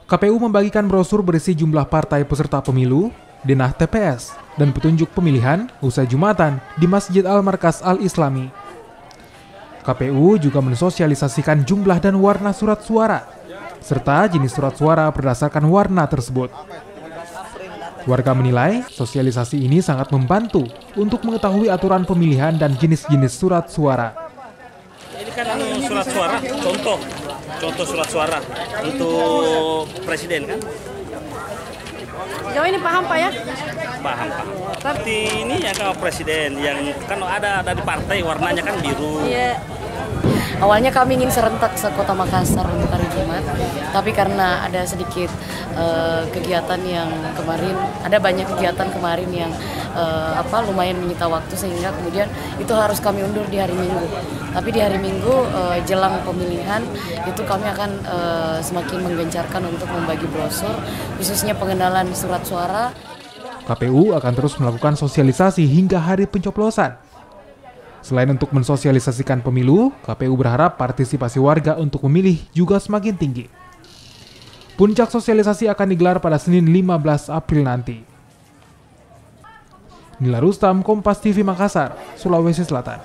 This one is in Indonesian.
KPU membagikan brosur berisi jumlah partai peserta pemilu, denah TPS, dan petunjuk pemilihan usai Jumatan di Masjid Al-Markas Al-Islami. KPU juga mensosialisasikan jumlah dan warna surat suara, serta jenis surat suara berdasarkan warna tersebut. Warga menilai sosialisasi ini sangat membantu untuk mengetahui aturan pemilihan dan jenis-jenis surat suara. Ini kan surat suara, contoh surat suara untuk presiden kan? Jauh ini paham Pak ya? Paham. Tapi ini ya kalau presiden yang kan ada di partai warnanya kan biru. Iya. Awalnya kami ingin serentak se-Kota Makassar untuk hari Jumat, tapi karena ada sedikit kegiatan yang kemarin, ada banyak kegiatan kemarin yang lumayan menyita waktu sehingga kemudian itu harus kami undur di hari Minggu. Tapi di hari Minggu jelang pemilihan itu kami akan semakin menggencarkan untuk membagi brosur, khususnya pengenalan surat suara. KPU akan terus melakukan sosialisasi hingga hari pencoblosan. Selain untuk mensosialisasikan pemilu, KPU berharap partisipasi warga untuk memilih juga semakin tinggi. Puncak sosialisasi akan digelar pada Senin 15 April nanti. Nila Rustam, Kompas TV Makassar, Sulawesi Selatan.